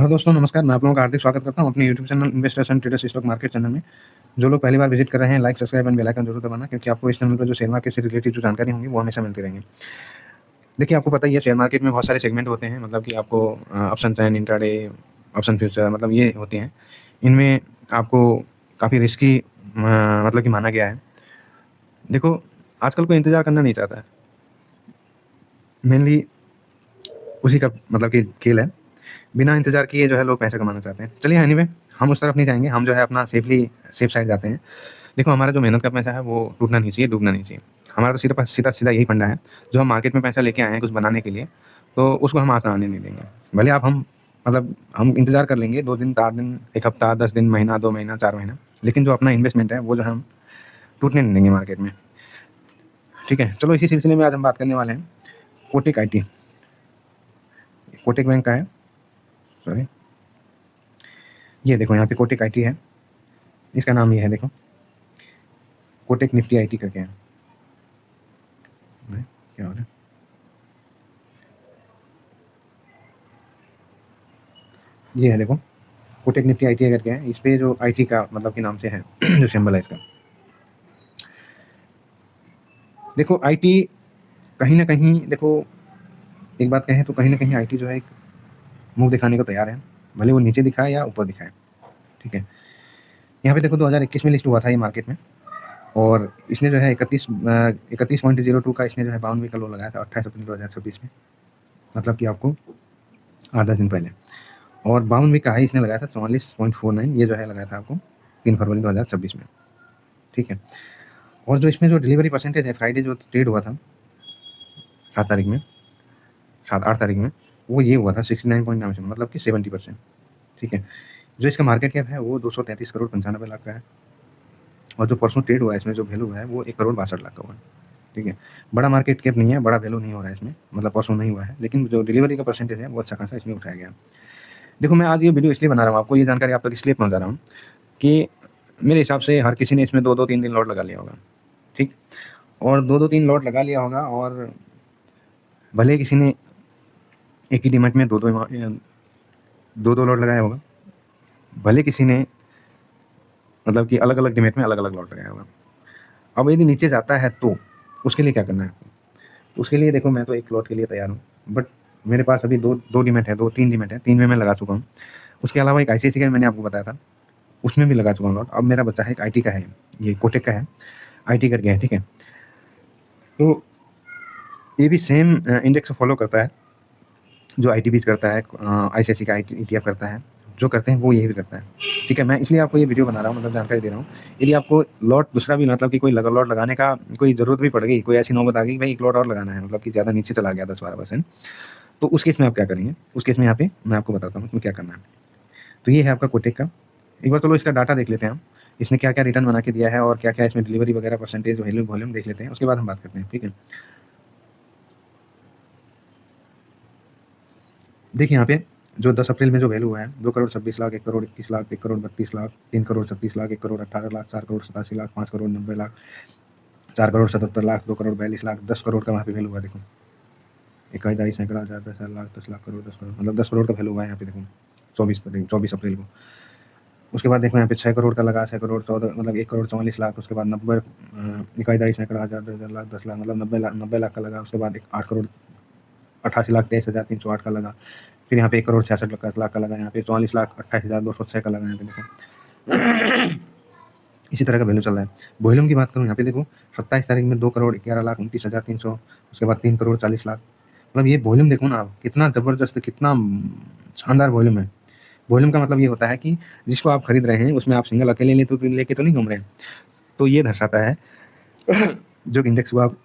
Hello दोस्तों, नमस्कार। मैं आप लोगों का हार्दिक स्वागत करता हूं अपने YouTube channel investors and traders stock market channel में। जो लोग पहली बार विजिट कर रहे हैं, like, subscribe and bell icon जरूर दबाना, क्योंकि आपको इस चैनल पर जो शेयर मार्केट से रिलेटेड जो जानकारी होंगी वो हमेशा मिलती रहेंगी। देखिए, आपको पता ही है शेयर मार्केट में बहुत सारे सेगमेंट होते हैं, मतलब कि आपको ऑप्शन चैन, इंट्राडे, ऑप्शन फ्यूचर, मतलब ये होते हैं। इनमें आपको काफ़ी रिस्की मतलब कि माना गया है। देखो, आजकल कोई इंतजार करना नहीं चाहता है, मेनली उसी का मतलब कि खेल है। बिना इंतजार किए जो है लोग पैसे कमाना चाहते हैं। चलिए एनीवे, हम उस तरफ नहीं जाएंगे, हम जो है अपना सेफ साइड जाते हैं। देखो, हमारा जो मेहनत का पैसा है वो टूटना नहीं चाहिए, डूबना नहीं चाहिए। हमारा तो सीधा सीधा सीधा यही फंडा है। जो हम मार्केट में पैसा लेके आए हैं कुछ बनाने के लिए, तो उसको हम आसान आने नहीं देंगे। भले आप हम इंतजार कर लेंगे 2 दिन, 4 दिन, 1 हफ्ता, 10 दिन, महीना, 2 महीना, 4 महीना, लेकिन जो अपना इन्वेस्टमेंट है वो जो हम टूटने नहीं देंगे मार्केट में। ठीक है, चलो इसी सिलसिले में आज हम बात करने वाले हैं कोटक IT। कोटक बैंक का है, सॉरी, ये देखो यहाँ पे कोटक IT है। इसका नाम ये है, देखो, कोटक निफ्टी IT करके है। क्या हो रहा है? ये है, देखो, कोटक निफ्टी IT करके है। इस पे जो IT का मतलब के नाम से है जो सिंबल है इसका। देखो, IT कहीं ना कहीं, देखो, एक बात कहें तो कहीं ना कहीं IT जो है एक मुंह दिखाने को तैयार है, भले वो नीचे दिखाए या ऊपर दिखाए। ठीक है, यहाँ पे देखो 2021 में लिस्ट हुआ था ये मार्केट में, और इसने जो है 31.02 का इसने जो है 52 का लो लगाया था 28 अप्रैल 2026 में, मतलब कि आपको 8-10 दिन पहले। और 52 का हाई इसने लगाया था 44.49, ये जो है लगाया था आपको 3 फरवरी 2026 में। ठीक है, और जो इसमें जो डिलीवरी परसेंटेज है, फ्राइडे जो ट्रेड हुआ था 7 तारीख में, 8 तारीख में, वो ये हुआ था 69.9, मतलब कि 70%। ठीक है, जो इसका मार्केट कैप है वो 233 करोड़ 95 लाख का है, और जो परसों ट्रेड हुआ है इसमें जो वैल्यू है वो 1 करोड़ 62 लाख का हुआ है। ठीक है, बड़ा मार्केट कैप नहीं है, बड़ा वैल्यू नहीं हो रहा है इसमें, मतलब परसों नहीं हुआ है, लेकिन जो डिलीवरी का परसेंटेज है वो अच्छा खासा इसमें उठाया गया। देखो, मैं आज ये वीडियो इसलिए बना रहा हूँ, आपको ये जानकारी आप तक इसलिए पहुँचा रहा हूँ कि मेरे हिसाब से हर किसी ने इसमें 2-2, 3-3 लॉट लगा लिया होगा। ठीक, और 2-2, 3 लॉट लगा लिया होगा, और भले किसी ने एक ही डिमेट में दो दो लॉट लगाया होगा, भले किसी ने मतलब कि अलग अलग डिमेट में अलग अलग लॉट लगाया होगा। अब यदि नीचे जाता है तो उसके लिए क्या करना है? उसके लिए देखो, मैं तो एक लॉट के लिए तैयार हूँ, बट मेरे पास अभी दो डिमेट है, 2-3 डिमेट है, 3 में मैं लगा चुका हूँ। उसके अलावा एक ICICI का मैंने आपको बताया था, उसमें भी लगा चुका हूँ लॉट। अब मेरा बच्चा है एक IT का है, ये कोटेक का है, IT करके है। ठीक है, तो ये भी सेम इंडेक्स को फॉलो करता है जो ITBs करता है, ICICI का ETF करता है, जो करते हैं वो यही भी करता है। ठीक है, मैं इसलिए आपको ये वीडियो बना रहा हूँ, मतलब जानकारी दे रहा हूँ। यदि आपको लॉट दूसरा भी, मतलब कि कोई लॉट लगाने का कोई ज़रूरत भी पड़ गई, कोई ऐसी नौबत आ गई भाई एक लॉट और लगाना है, मतलब कि ज़्यादा नीचे चला गया 10-12%, तो उस केस में आप क्या करेंगे? उस केस में यहाँ पे मैं आपको बताता हूँ कि क्या करना है। तो ये है आपका कोटेक का। एक बार चलो इसका डाटा देख लेते हैं हम, इसने क्या क्या रिटर्न बना के दिया है और क्या क्या इसमें डिलीवरी वगैरह परसेंटेज, वॉल्यूम देख लेते हैं, उसके बाद हम बात करते हैं। ठीक है, देखिए यहाँ पे जो 10 अप्रैल में जो वैल्यू है 2 करोड़ 26 लाख, 1 करोड़ 21 लाख, 1 करोड़ 32 लाख, 3 करोड़ 36 लाख, 1 करोड़ 18 लाख, 4 करोड़ 87 लाख, 5 करोड़ 90 लाख, 4 करोड़ 77 लाख, 2 करोड़ 42 लाख, 10 करोड़ का वहाँ पे वैल्यू हुआ। देखो, 21 सैकड़ा हज़ार 10 लाख, 10 लाख, करोड़, 10 करोड़, मतलब 10 करोड़ का वैल्यू हुआ है यहाँ पे। देखो 24 अप्रैल को। उसके बाद देखो यहाँ पे 6 करोड़ का लगा, 6 करोड़ 14, मतलब 1 करोड़ 44 लाख। उसके बाद 21 सैकड़ा हज़ार 10 लाख, 10 लाख, मतलब 90 लाख का लगा। उसके बाद 8 करोड़ 88 लाख 23,308 का लगा। फिर यहाँ पे 1 करोड़ 66 लाख का लगा। यहाँ पे 44 लाख 28,206 का लगा। यहाँ पे देखो इसी तरह का वैल्यू चल रहा है। वॉल्यूम की बात करूँ यहाँ पे देखो, 27 तारीख में 2 करोड़ 11 लाख 29,300, उसके बाद 3 करोड़ 40 लाख। मतलब ये वॉल्यूम देखो ना आप, कितना ज़बरदस्त, कितना शानदार वॉल्यूम है। वॉल्यूम का मतलब ये होता है कि जिसको आप खरीद रहे हैं उसमें आप सिंगल अकेले लेके तो नहीं घूम रहे हैं। तो ये दर्शाता है जो इंडेक्स को आप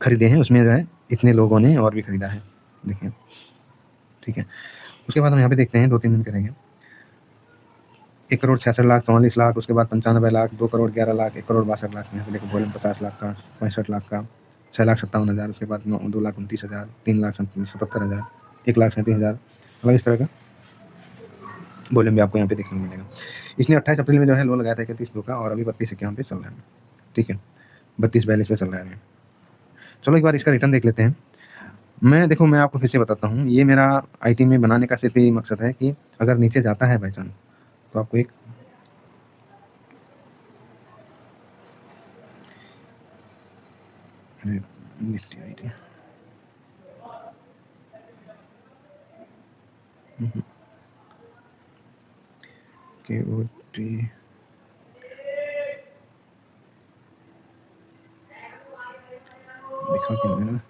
खरीदे हैं उसमें जो है इतने लोगों ने और भी खरीदा है। देखिए, ठीक है, उसके बाद हम यहाँ पे देखते हैं 2-3 दिन करेंगे। 1 करोड़ 66 लाख 44 लाख, उसके बाद 95 लाख, 2 करोड़ 11 लाख, 1 करोड़ 62 लाख। यहाँ पे देखो वॉल्यूम 50 लाख का, 65 लाख का, 6,57,000, उसके बाद 2,29,000, 3,77,000, 1,37,000, मतलब इस तरह का वॉल्यूम भी आपको यहाँ पे देखने को मिलेगा। इसने 28 अप्रैल में जो है लो लगाया था 31 का, और अभी 32 पे चल रहा है। ठीक है, 32-42 पे चल रहा है। चलो एक बार इसका रिटर्न देख लेते हैं। मैं देखो मैं आपको फिर से बताता हूँ, ये मेरा आईटी में बनाने का सिर्फ यही मकसद है कि अगर नीचे जाता है बाई चांस तो आपको एक निफ्टी आईटी के ओ टी दिखा क्यों है ना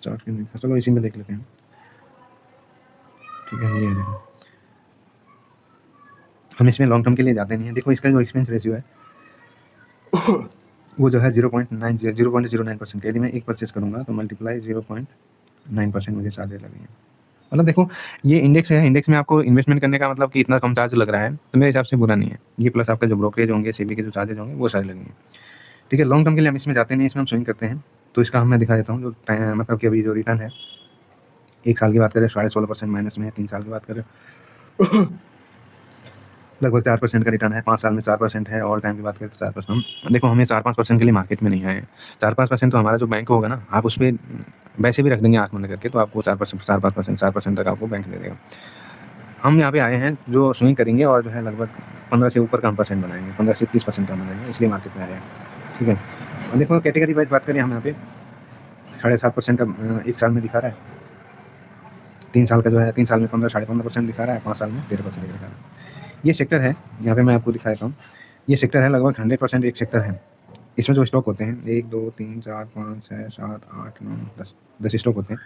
स्टार्ट क्यों नहीं दिखा, चलो इसी में देख लेते हैं। ठीक है, ये देखो हम इसमें लॉन्ग टर्म के लिए जाते नहीं है। देखो इसका जो एक्सपेंस रेशियो है वो जो है 0.09% का। यदि मैं एक परचेज करूँगा तो मल्टीप्लाई 0.9% मुझे चार्जेस लगेंगे। मतलब देखो ये इंडेक्स है, इंडेक्स में आपको इन्वेस्टमेंट करने का मतलब कि इतना कम चार्ज लग रहा है तो मेरे हिसाब से बुरा नहीं है ये, प्लस आपका जो ब्रोकरेज होंगे, सेबी के जो चार्जेज होंगे वो सारे लगेंगे। ठीक है, लॉन्ग टर्म के लिए हम इसमें जाते नहीं, इसमें हम स्विंग करते हैं। तो इसका मैं दिखा देता हूँ जो मतलब कि अभी जो रिटर्न है 1 साल की बात करें 16.5% माइनस में है, 3 साल की बात करें लगभग 4% का रिटर्न है, 5 साल में 4% है, ऑल टाइम की बात करें तो 4%। देखो हमें 4-5% के लिए मार्केट में नहीं आए, 4-5% तो हमारा जो बैंक होगा ना, आप उस पर वैसे भी रख देंगे आँख बंद करके तो आपको 4-5% तक आपको बैंक दे देगा। हम यहाँ पे आए हैं जो स्विंग करेंगे और जो है लगभग 15 से ऊपर का हम परसेंट बनाएंगे, 15 से 30% का बनाएंगे, इसलिए मार्केट में आए हैं। ठीक है, और देखो कैटेगरी वाइज बात करें हम यहाँ पे 7.5% का 1 साल में दिखा रहा है, 3 साल का जो है 3 साल में 15-15.5% दिखा रहा है, 5 साल में 13% दिखा रहा है। ये सेक्टर है, यहाँ पे मैं आपको दिखा देता हूँ। ये सेक्टर है लगभग 100% एक सेक्टर है। इसमें जो स्टॉक होते हैं 1 2 3 4 5 6 7 8 9 10 स्टॉक होते हैं।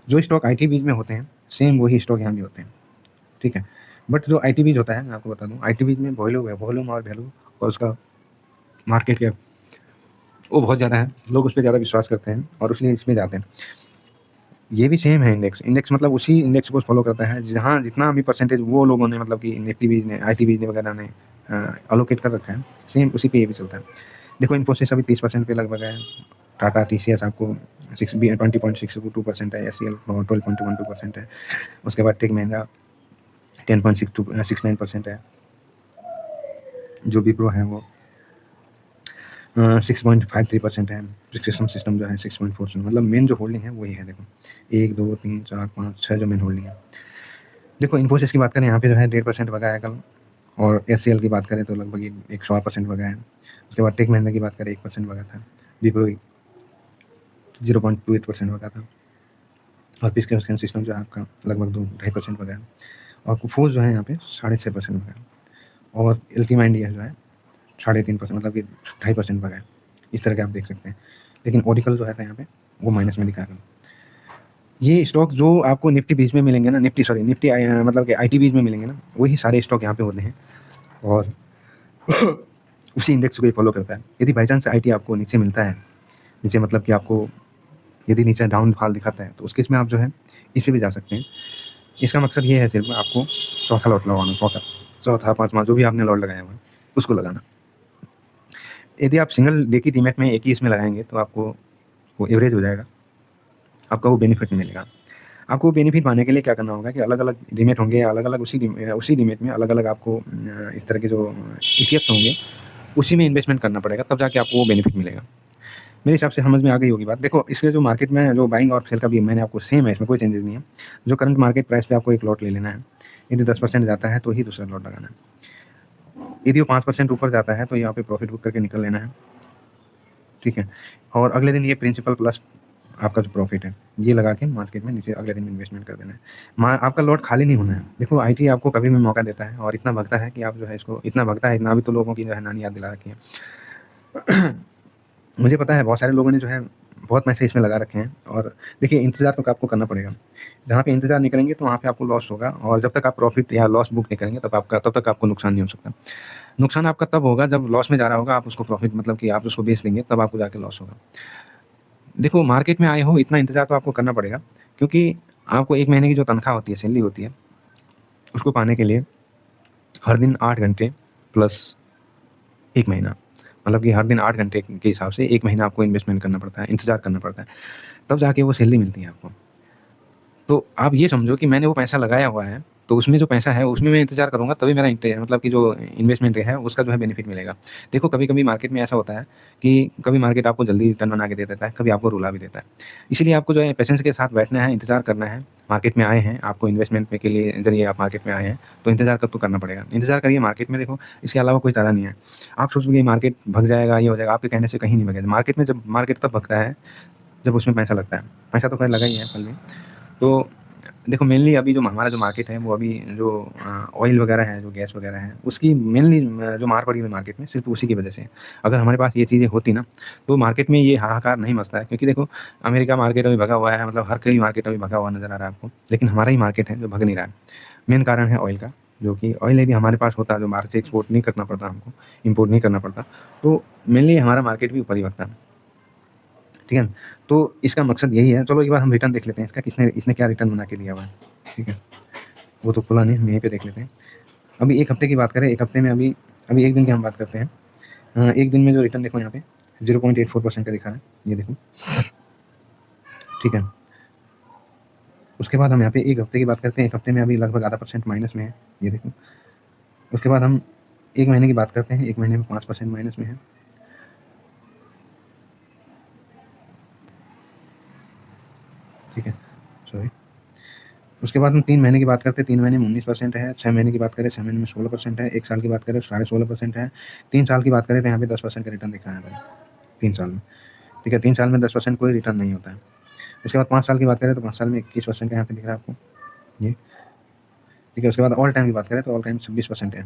जो स्टॉक आई टी बीज में होते हैं सेम वही स्टॉक यहाँ भी होते हैं। ठीक है, बट जो आई टी बीज होता है मैं आपको बता दूँ, आई टी बीज में वॉल्यूम और वैल्यू और उसका मार्केट कैप वो बहुत ज़्यादा है, लोग उस पर ज़्यादा विश्वास करते हैं और इसलिए इसमें जाते हैं। ये भी सेम है, इंडेक्स मतलब उसी इंडेक्स को फॉलो करता है जहाँ जितना भी परसेंटेज वो लोगों ने मतलब कि निफ्टी बीज ने, आई टी बीज ने वगैरह ने अलोकेट कर रखा है, सेम उसी पे ये भी चलता है। देखो इन्फोसिस अभी 30% पे लगभग है, टाटा टी सी एस आपको 20.62% है, एस सी एल 12.12% है, उसके बाद टेक महिंद्रा 10.69% है, जो विप्रो है वो 6.53% है, प्रिस्क्रिप्शन सिस्टम जो है 6.4%। मतलब मेन जो होल्डिंग है वही है। देखो 1 2 3 4 5 6 जो मेन होल्डिंग है। देखो इन्फोसिस की बात करें यहाँ पे जो है 1.5% बगा है कल, और एस सी एल की बात करें तो लगभग 100% बगा है। उसके बाद टेक महिंद्रा की बात करें 1% बगा था, विप्रो 0.28% बगा था, और प्रिस्क्रिप्शन सिस्टम जो है आपका लगभग 2-2.5% बगा है, और कुफोज जो है यहाँ पे 6.5% बगा है, और अल्टीमा इंडिया जो है 3.5%, मतलब कि 2.5% बगा है। इस तरह के आप देख सकते हैं। लेकिन ओरिकल जो है था यहाँ पे वो माइनस में दिखा रहा है। ये स्टॉक जो आपको निफ्टी बीज में मिलेंगे ना, निफ्टी मतलब कि आई टी बीज में मिलेंगे ना, वही सारे स्टॉक यहाँ पे होते हैं और उसी इंडेक्स को ही फॉलो करता है। यदि बाई चांस आई टी आपको नीचे मिलता है, नीचे मतलब कि आपको यदि नीचे डाउनफॉल दिखाता है तो उस केस में आप जो है इस पर भी जा सकते हैं। इसका मकसद ये है सिर्फ आपको चौथा लॉट लगाना, चौथा पाँचवा जो भी आपने लॉट लगाया हुआ है उसको लगाना। यदि आप सिंगल डे की डीमैट में एक ही इसमें लगाएंगे तो आपको वो एवरेज हो जाएगा, आपका वो बेनिफिट नहीं मिलेगा। आपको बेनिफिट पाने के लिए क्या करना होगा कि अलग अलग डीमेट होंगे, अलग अलग उसी डीमेट में अलग अलग आपको इस तरह के जो ईटीएफ्स होंगे उसी में इन्वेस्टमेंट करना पड़ेगा, तब जाके आपको वो बेनिफिट मिलेगा। मेरे हिसाब से समझ में आ गई होगी बात। देखो इसके जो मार्केट में जो बाइंग और सेल का भी मैंने आपको सेम है, इसमें कोई चेंजेस नहीं है। जो करंट मार्केट प्राइस पे आपको एक लॉट ले लेना है, यदि 10% जाता है तो ही दूसरा लॉट लगाना है, यदि वो 5% ऊपर जाता है तो यहाँ पे प्रॉफिट बुक करके निकल लेना है। ठीक है, और अगले दिन ये प्रिंसिपल प्लस आपका जो प्रॉफिट है ये लगा के मार्केट में नीचे अगले दिन इन्वेस्टमेंट कर देना है। आपका लॉट खाली नहीं होना है। देखो आईटी आपको कभी भी मौका देता है और इतना भगता है कि आप जो है इसको इतना भगता है, इतना भी तो लोगों की जो है नानी याद दिला रखी है मुझे पता है बहुत सारे लोगों ने जो है बहुत पैसे इसमें लगा रखे हैं। और देखिए इंतज़ार तो आपको करना पड़ेगा, जहाँ पे इंतज़ार नहीं करेंगे तो वहाँ पे आपको लॉस होगा, और जब तक आप प्रॉफिट या लॉस बुक नहीं करेंगे तब तक आपको नुकसान नहीं हो सकता। नुकसान आपका तब होगा जब लॉस में जा रहा होगा, आप उसको प्रॉफिट मतलब कि आप उसको बेच देंगे, तब आपको जाके लॉस होगा। देखो मार्केट में आए हो इतना इंतज़ार तो आपको करना पड़ेगा, क्योंकि आपको 1 महीने की जो तनख्वाह होती है, सैलरी होती है, उसको पाने के लिए हर दिन 8 घंटे प्लस 1 महीना, मतलब कि हर दिन 8 घंटे के हिसाब से 1 महीना आपको इन्वेस्टमेंट करना पड़ता है, इंतज़ार करना पड़ता है, तब जाके वो सैलरी मिलती है आपको। तो आप ये समझो कि मैंने वो पैसा लगाया हुआ है तो उसमें जो पैसा है उसमें मैं इंतज़ार करूँगा, तभी मेरा मतलब कि जो इन्वेस्टमेंट है उसका जो है बेनिफिट मिलेगा। देखो कभी-कभी मार्केट में ऐसा होता है कि कभी मार्केट आपको जल्दी रिटर्न बना के दे देता है, कभी आपको रुला भी देता है। इसीलिए आपको जो है पेशेंस के साथ बैठना है, इंतज़ार करना है। मार्केट में आए हैं, आपको इन्वेस्टमेंट के लिए ज़रिए आप मार्केट में आए हैं, तो इंतज़ार तो करना पड़ेगा। इंतज़ार करिए मार्केट में, देखो इसके अलावा कोई चारा नहीं है। आप सोचोगे मार्केट भग जाएगा, ये हो जाएगा, आपके कहने से कहीं नहीं भगेगा। मार्केट में जब मार्केट तब भगता है जब उसमें पैसा लगता है। पैसा तो खैर लगा ही है पहले। तो देखो मेनली अभी जो हमारा जो मार्केट है वो अभी जो ऑयल वगैरह है, जो गैस वगैरह है, उसकी मेनली जो मार पड़ी हुई है मार्केट में सिर्फ़ उसी की वजह से है। अगर हमारे पास ये चीज़ें होती ना, तो मार्केट में ये हाहाकार नहीं मचता है, क्योंकि देखो अमेरिका मार्केट अभी भगा हुआ है, मतलब हर कोई मार्केट अभी भगा हुआ नज़र आ रहा है आपको। लेकिन हमारा ही मार्केट है जो भग नहीं रहा है। मेन कारण है ऑयल का, जो कि ऑयल यदि हमारे पास होता, जो बाहर से एक्सपोर्ट नहीं करना पड़ता हमको, इम्पोर्ट नहीं करना पड़ता, तो मेनली हमारा मार्केट भी ऊपर ही भगता। ठीक है? तो इसका मकसद यही है। चलो एक बार हम रिटर्न देख लेते हैं इसका, किसने इसने क्या रिटर्न बना के दिया हुआ है। ठीक है? वो तो खुला नहीं, हम यहीं पे देख लेते हैं। अभी 1 हफ्ते की बात करें, 1 हफ्ते में अभी 1 दिन की हम बात करते हैं। 1 दिन में जो रिटर्न देखो यहाँ पे 0.84% का दिखा रहा है, ये देखो। ठीक है? उसके बाद हम यहाँ पे 1 हफ्ते की बात करते हैं, 1 हफ्ते में अभी लगभग आधा % माइनस में है, ये देखो। उसके बाद हम 1 महीने की बात करते हैं, 1 महीने में 5% माइनस में है। ठीक है? सॉरी। उसके बाद हम 3 महीने की बात करते हैं, 3 महीने में 19% है, 6 महीने की बात करें 6 महीने में 16% है, 1 साल की बात करें 16.5% है, 3 साल की बात करें तो यहाँ पे 10% का रिटर्न दिख रहा है हमें 3 साल में। ठीक है? 3 साल में 10% कोई रिटर्न नहीं होता है। उसके बाद 5 साल की बात करें तो 5 साल में 21% का यहाँ पे दिख रहा है आपको, ये। ठीक है? उसके बाद ऑल टाइम की बात करें तो ऑल टाइम 26% है।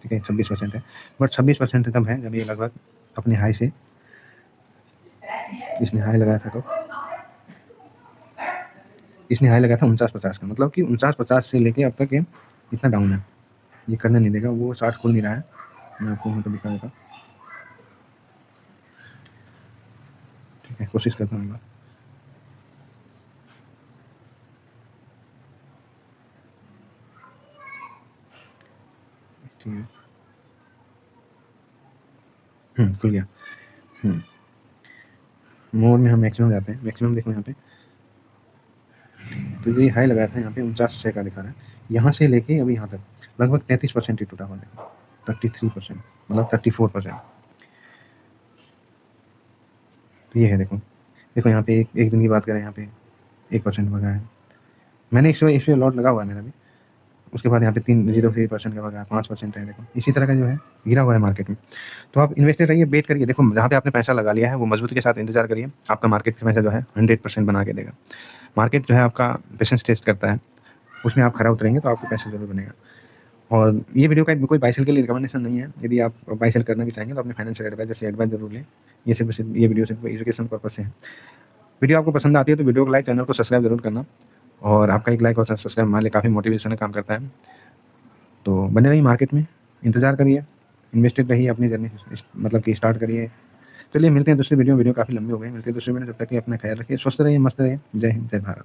ठीक है? 26% है। बट 26% तब है जब ये लगभग अपने हाई से, इसने हाई लगाया था कब? इसने हाई लगाया था 49-50 का, मतलब कि 49-50 से लेके अब तक ये इतना डाउन है। ये करने नहीं देगा, वो 60 खुल नहीं रहा है। मैं आपको वहाँ पे दिखा देता हूँ। ठीक है? कोशिश करता हूँ एक बार। ठीक है। खुल गया। मोर में हम मैक्सिमम जाते हैं, मैक्सिमम देखो यहाँ पे, तो ये हाई लगाया था यहाँ पे 49 का दिखा रहा है। यहाँ से लेके अभी यहाँ तक लगभग 33% ही टूटा हुआ है, 33%, मतलब 34%। तो ये है देखो, यहाँ पे एक दिन की बात करें, यहाँ पे 1% भगा है। मैंने इस पे लॉट लगा हुआ है मेरा भी। उसके बाद यहाँ पे 3.03% का भगा, 5% है देखो। इसी तरह का जो है गिरा हुआ है मार्केट में। तो आप इन्वेस्टेड रहिए, वेट करिए। देखो जहाँ पे आपने पैसा लगा लिया है वो मजबूती के साथ इंतजार करिए, आपका मार्केट में पैसा जो है 100% बना के देगा। मार्केट जो है आपका पेशेंस टेस्ट करता है, उसमें आप खरा उतरेंगे तो आपको पैसा ज़रूर बनेगा। और ये वीडियो का कोई बाय सेल के लिए रिकमेंडेशन नहीं है। यदि आप बाय सेल करना भी चाहेंगे तो अपने फाइनेंशियल एडवाइजर से एडवाइस ज़रूर लें। ये वीडियो सिर्फ एजुकेशन पर्पज़ से है। वीडियो आपको पसंद आती है तो वीडियो को लाइक, चैनल को सब्सक्राइब ज़रूर करना। और आपका एक लाइक और सब्सक्राइब हमारे लिए काफ़ी मोटिवेशन का काम करता है। तो बने रहिए मार्केट में, इंतज़ार करिए, इन्वेस्टेड रहिए, अपनी जर्नी मतलब कि स्टार्ट करिए। चलिए मिलते हैं दूसरी वीडियो काफ़ी लंबी हो गई। मिलते हैं दूसरी वीडियो, जब तक कि अपना ख्याल रखिए, स्वस्थ रहिए, मस्त रहिए। जय हिंद, जय भारत।